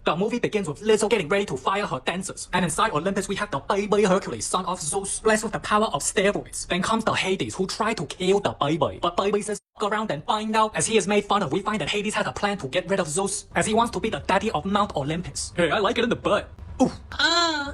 The movie begins with Lizzo getting ready to fire her dancers. And inside Olympus we have the baby Hercules, son of Zeus, blessed with the power of steroids. Then comes the Hades, who tried to kill the baby. But baby says f around and find out. As he is made fun of, we find that Hades has a plan to get rid of Zeus, as he wants to be the daddy of Mount Olympus. Hey, I like it in the butt. Ooh.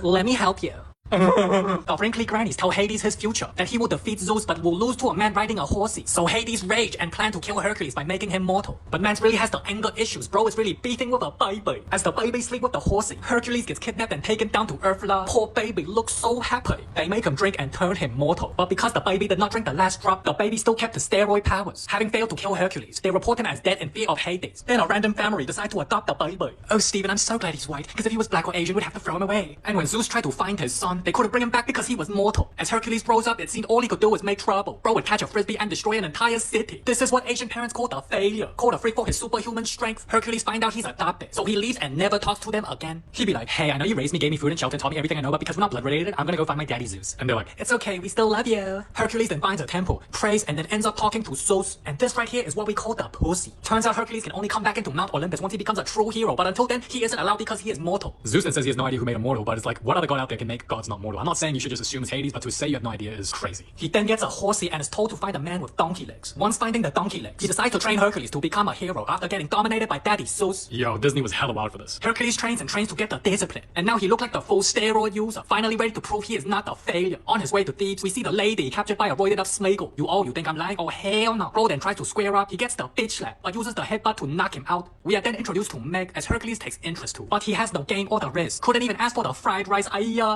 Let me help you. The wrinkly grannies tell Hades his future, that he will defeat Zeus but will lose to a man riding a horsey. So Hades rage and plan to kill Hercules by making him mortal. But man really has the anger issues. Bro is really beating with a baby. As the baby sleep with the horsey, Hercules gets kidnapped and taken down to Earth. Poor baby looks so happy. They make him drink and turn him mortal. But because the baby did not drink the last drop, the baby still kept his steroid powers. Having failed to kill Hercules, they report him as dead in fear of Hades. Then a random family decide to adopt the baby. Oh Steven, I'm so glad he's white, because if he was black or Asian we'd have to throw him away. And when Zeus tried to find his son, they couldn't bring him back because he was mortal. As Hercules rose up, it seemed all he could do was make trouble. Bro would catch a frisbee and destroy an entire city. This is what Asian parents call the failure. Called a freak for his superhuman strength. Hercules find out he's adopted, so he leaves and never talks to them again. He'd be like, hey, I know you raised me, gave me food and shelter, and taught me everything I know, but because we're not blood related, I'm gonna go find my daddy Zeus. And they're like, it's okay, we still love you. Hercules then finds a temple, prays, and then ends up talking to Zeus. And this right here is what we call the pussy. Turns out Hercules can only come back into Mount Olympus once he becomes a true hero, but until then, he isn't allowed because he is mortal. Zeus then says he has no idea who made him mortal, but it's like, what other god out there can make gods not mortal? I'm not saying you should just assume it's Hades, but to say you have no idea is crazy. He then gets a horsey and is told to find a man with donkey legs. Once finding the donkey legs, he decides to train Hercules to become a hero after getting dominated by Daddy Zeus. Yo, Disney was hella wild for this. Hercules trains and trains to get the discipline, and now he looked like the full steroid user, finally ready to prove he is not a failure. On his way to Thebes, we see the lady captured by a roided up Smeagol. You think I'm lying? Oh hell no. Bro then tries to square up. He gets the bitch slap, but uses the headbutt to knock him out. We are then introduced to Meg, as Hercules takes interest to, but he has no game or the risk. Couldn't even ask for the fried rice,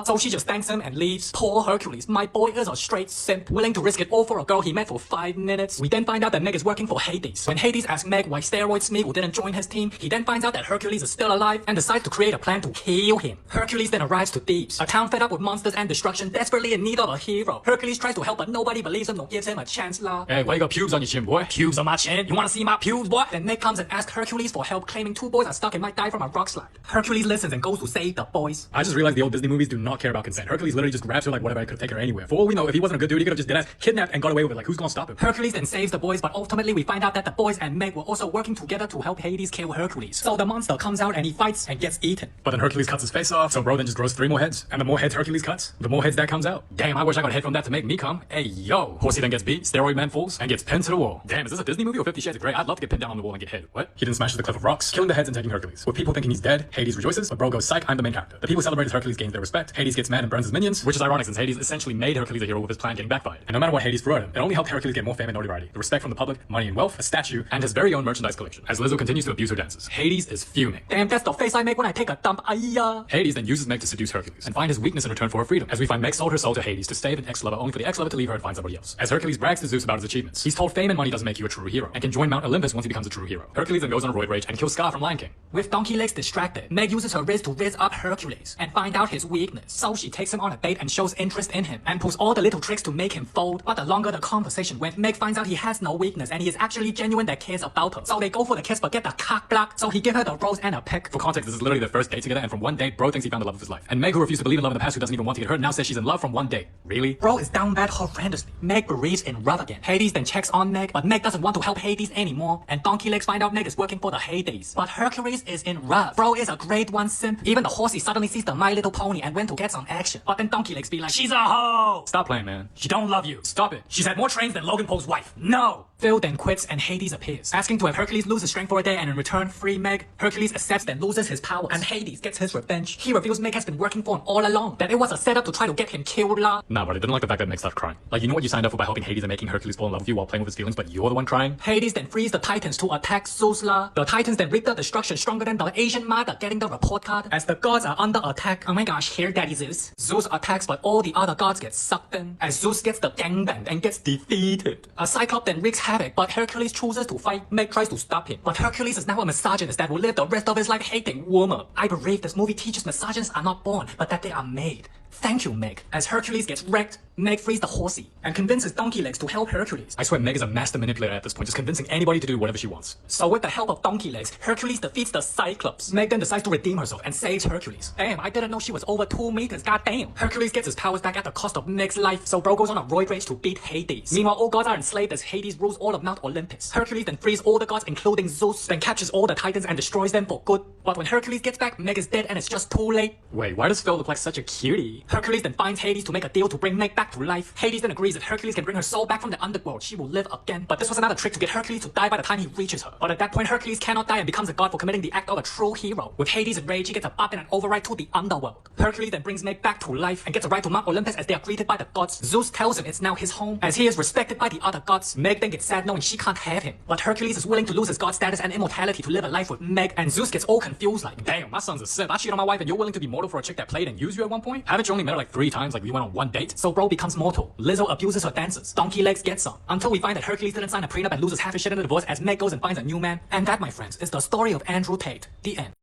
so she just thanks him and leaves. Poor Hercules, my boy is a straight simp, willing to risk it all for a girl he met for 5 minutes. We then find out that Meg is working for Hades. When Hades asks Meg why Steroid Smeagol didn't join his team, he then finds out that Hercules is still alive and decides to create a plan to kill him. Hercules then arrives to Thebes, a town fed up with monsters and destruction, desperately in need of a hero. Hercules tries to help, but nobody believes him nor gives him a chance, lah. Hey, why you got pubes on your chin, boy? Pubes on my chin? You wanna see my pubes, boy? Then Meg comes and asks Hercules for help, claiming 2 boys are stuck and might die from a rock slide. Hercules listens and goes to save the boys. I just realized the old Disney movies do not care about consent. Hercules literally just grabs her like whatever, I could take her anywhere. For all we know, if he wasn't a good dude, he could have just deadass kidnapped and got away with it. Like, who's gonna stop him? Hercules then saves the boys, but ultimately we find out that the boys and Meg were also working together to help Hades kill Hercules. So the monster comes out and he fights and gets eaten. But then Hercules cuts his face off, so bro then just grows 3 more heads. And the more heads Hercules cuts, the more heads that comes out. Damn, I wish I got a head from that to make me come. Hey yo. Horsey then gets beat, steroid man falls, and gets pinned to the wall. Damn, is this a Disney movie or 50 Shades of Grey? I'd love to get pinned down on the wall and get hit. What? He then smashes the cliff of rocks, killing the heads and taking Hercules. With people thinking he's dead, Hades rejoices, but bro goes, psych, I'm the main character. The people celebrate as Hercules gains their respect. Hades gets mad and burns his minions, which is ironic since Hades essentially made Hercules a hero with his plan getting backfired. And no matter what Hades threw at him, it only helped Hercules get more fame and notoriety, the respect from the public, money and wealth, a statue, and his very own merchandise collection. As Lizzo continues to abuse her dances, Hades is fuming. Damn, that's the face I make when I take a dump. Hades then uses Meg to seduce Hercules and find his weakness in return for her freedom. As we find Meg sold her soul to Hades to save an ex-lover, only for the ex-lover to leave her and find somebody else. As Hercules brags to Zeus about his achievements, he's told fame and money doesn't make you a true hero, and can join Mount Olympus once he becomes a true hero. Hercules then goes on a roid rage and kills Scar from Lion King. With donkey legs distracted, Meg uses her wrist to raise up Hercules and find out his weakness. So she takes him on a date and shows interest in him and pulls all the little tricks to make him fold. But the longer the conversation went, Meg finds out he has no weakness and he is actually genuine that cares about her. So they go for the kiss but get the cock blocked, so he give her the rose and a peck. For context, this is literally their first date together, and from one date, bro thinks he found the love of his life. And Meg, who refused to believe in love in the past, who doesn't even want to get hurt, now says she's in love from one date. Really? Bro is down bad horrendously. Meg bereaves in love again. Hades then checks on Meg, but Meg doesn't want to help Hades anymore, and Donkey Legs find out Meg is working for the Hades. But Hercules is in love. Bro is a grade 1 simp. Even the horsey suddenly sees the My Little Pony and went to get some action. But then Donkey Legs be like, she's a hoe! Stop playing, man. She don't love you. Stop it. She's had more trains than Logan Paul's wife. No! Phil then quits and Hades appears, asking to have Hercules lose his strength for a day and in return free Meg. Hercules accepts then loses his powers, and Hades gets his revenge. He reveals Meg has been working for him all along, that it was a setup to try to get him killed, lah. Nah, but I didn't like the fact that Meg started crying. Like, you know what you signed up for by helping Hades and making Hercules fall in love with you while playing with his feelings, but you're the one crying? Hades then frees the Titans to attack Zeus, lah. The Titans then reap the destruction stronger than the Asian mother getting the report card. As the gods are under attack, oh my gosh, here Daddy Zeus. Zeus attacks, but all the other gods get sucked in, as Zeus gets the gangbang and gets defeated. A Cyclops then wreaks havoc, but Hercules chooses to fight. Meg tries to stop him, but Hercules is now a misogynist that will live the rest of his life hating women. I believe this movie teaches misogynists are not born, but that they are made. Thank you, Meg. As Hercules gets wrecked, Meg frees the horsey and convinces Donkey Legs to help Hercules. I swear Meg is a master manipulator at this point, just convincing anybody to do whatever she wants. So with the help of Donkey Legs, Hercules defeats the Cyclops. Meg then decides to redeem herself and saves Hercules. Damn, I didn't know she was over 2 meters, goddamn. Hercules gets his powers back at the cost of Meg's life, so bro goes on a roid rage to beat Hades. Meanwhile, all gods are enslaved as Hades rules all of Mount Olympus. Hercules then frees all the gods including Zeus, then captures all the titans and destroys them for good. But when Hercules gets back, Meg is dead and it's just too late. Wait, why does Phil look like such a cutie? Hercules then finds Hades to make a deal to bring Meg back to life. Hades then agrees if Hercules can bring her soul back from the underworld, she will live again. But this was another trick to get Hercules to die by the time he reaches her. But at that point, Hercules cannot die and becomes a god for committing the act of a true hero. With Hades enraged, he gets a bop and an override to the underworld. Hercules then brings Meg back to life and gets a ride to Mount Olympus as they are greeted by the gods. Zeus tells him it's now his home, as he is respected by the other gods. Meg then gets sad knowing she can't have him. But Hercules is willing to lose his god status and immortality to live a life with Meg, and Zeus gets all confused like, damn, my son's a simp. I cheated on my wife and you're willing to be mortal for a chick that played and used you at one point? Haven't you only met her like 3 times, like we went on 1 date? So bro becomes mortal. Lizzo abuses her dancers. Donkey Legs gets some. Until we find that Hercules didn't sign a prenup and loses half his shit in the divorce as Meg goes and finds a new man. And that, my friends, is the story of Andrew Tate. The end.